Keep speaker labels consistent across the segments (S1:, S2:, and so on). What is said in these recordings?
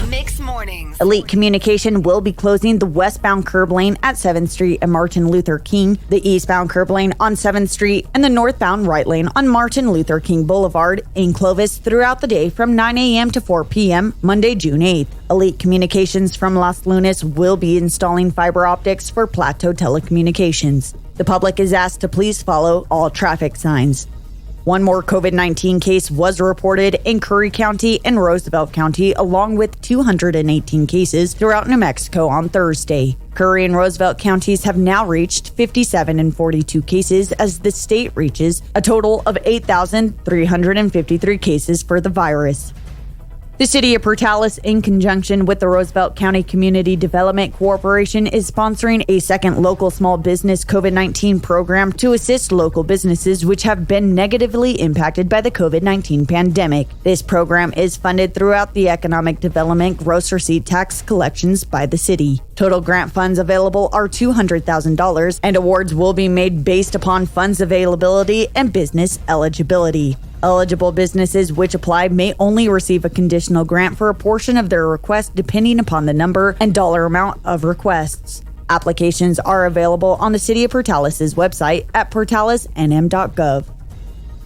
S1: Mixed Mornings.
S2: Elite Communication will be closing the westbound curb lane at 7th Street and Martin Luther King, the eastbound curb lane on 7th Street, and the northbound right lane on Martin Luther King Boulevard in Clovis throughout the day from 9 a.m. to 4 p.m. Monday, June 8th. Elite Communications from Las Lunas will be installing fiber optics for Plateau Telecommunications. The public is asked to please follow all traffic signs. One more COVID-19 case was reported in Curry County and Roosevelt County, along with 218 cases throughout New Mexico on Thursday. Curry and Roosevelt counties have now reached 57 and 42 cases as the state reaches a total of 8,353 cases for the virus. The city of Portales, in conjunction with the Roosevelt County Community Development Corporation, is sponsoring a second local small business COVID-19 program to assist local businesses which have been negatively impacted by the COVID-19 pandemic. This program is funded throughout the economic development gross receipt tax collections by the city. Total grant funds available are $200,000, and awards will be made based upon funds availability and business eligibility. Eligible businesses which apply may only receive a conditional grant for a portion of their request depending upon the number and dollar amount of requests. Applications are available on the City of Portales' website at portalesnm.gov.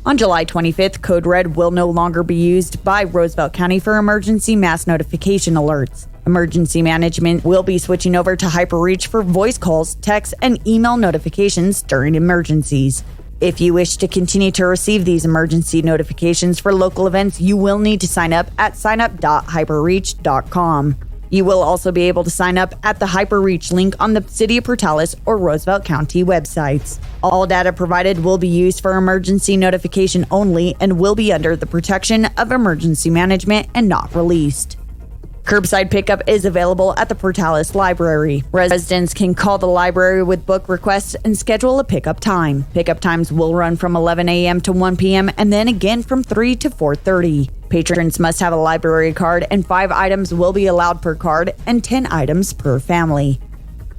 S2: On July 25th, Code Red will no longer be used by Roosevelt County for emergency mass notification alerts. Emergency management will be switching over to HyperReach for voice calls, text, and email notifications during emergencies. If you wish to continue to receive these emergency notifications for local events, you will need to sign up at signup.hyperreach.com. You will also be able to sign up at the HyperReach link on the City of Portales or Roosevelt County websites. All data provided will be used for emergency notification only and will be under the protection of emergency management and not released. Curbside pickup is available at the Portales Library. Residents can call the library with book requests and schedule a pickup time. Pickup times will run from 11 a.m. to 1 p.m. and then again from 3 to 4:30. Patrons must have a library card, and 5 items will be allowed per card and 10 items per family.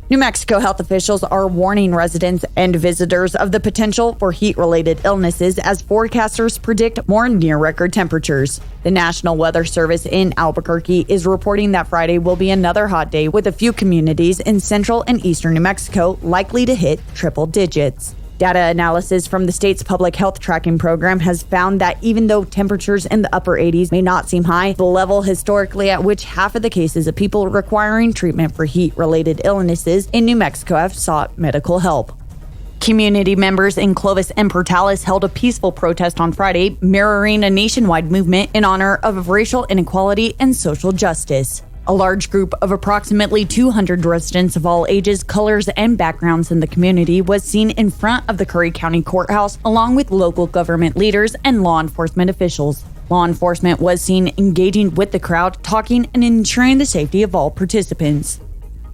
S2: New Mexico health officials are warning residents and visitors of the potential for heat-related illnesses as forecasters predict more near-record temperatures. The National Weather Service in Albuquerque is reporting that Friday will be another hot day with a few communities in central and eastern New Mexico likely to hit triple digits. Data analysis from the state's public health tracking program has found that even though temperatures in the upper 80s may not seem high, the level historically at which half of the cases of people requiring treatment for heat-related illnesses in New Mexico have sought medical help. Community members in Clovis and Portales held a peaceful protest on Friday, mirroring a nationwide movement in honor of racial inequality and social justice. A large group of approximately 200 residents of all ages, colors, and backgrounds in the community was seen in front of the Curry County Courthouse, along with local government leaders and law enforcement officials. Law enforcement was seen engaging with the crowd, talking and ensuring the safety of all participants.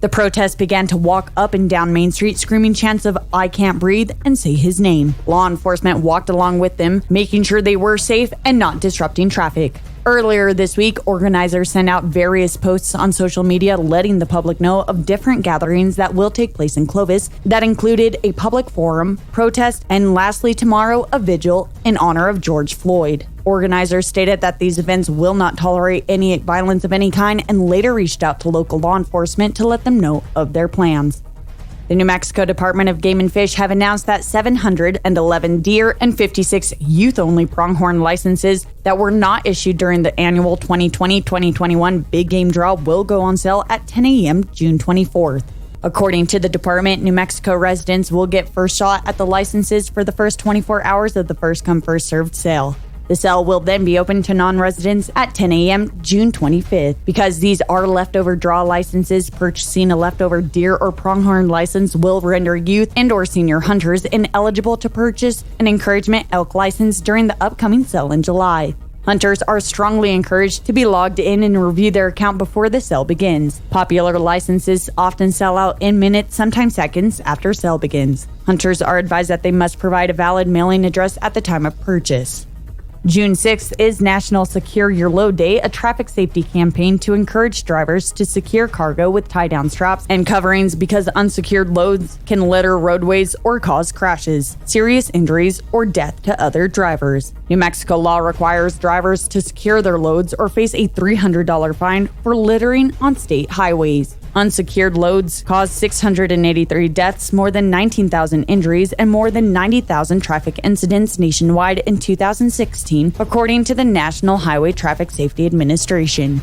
S2: The protest began to walk up and down Main Street, screaming chants of "I can't breathe" and "say his name." Law enforcement walked along with them, making sure they were safe and not disrupting traffic. Earlier this week, organizers sent out various posts on social media letting the public know of different gatherings that will take place in Clovis that included a public forum, protest, and lastly tomorrow, a vigil in honor of George Floyd. Organizers stated that these events will not tolerate any violence of any kind and later reached out to local law enforcement to let them know of their plans. The New Mexico Department of Game and Fish have announced that 711 deer and 56 youth-only pronghorn licenses that were not issued during the annual 2020-2021 Big Game Draw will go on sale at 10 a.m. June 24th. According to the department, New Mexico residents will get first shot at the licenses for the first 24 hours of the first-come, first-served sale. The sale will then be open to non-residents at 10 a.m. June 25th. Because these are leftover draw licenses, purchasing a leftover deer or pronghorn license will render youth and or senior hunters ineligible to purchase an encouragement elk license during the upcoming sale in July. Hunters are strongly encouraged to be logged in and review their account before the sale begins. Popular licenses often sell out in minutes, sometimes seconds, after sale begins. Hunters are advised that they must provide a valid mailing address at the time of purchase. June 6th is National Secure Your Load Day, a traffic safety campaign to encourage drivers to secure cargo with tie-down straps and coverings because unsecured loads can litter roadways or cause crashes, serious injuries, or death to other drivers. New Mexico law requires drivers to secure their loads or face a $300 fine for littering on state highways. Unsecured loads caused 683 deaths, more than 19,000 injuries, and more than 90,000 traffic incidents nationwide in 2016, according to the National Highway Traffic Safety Administration.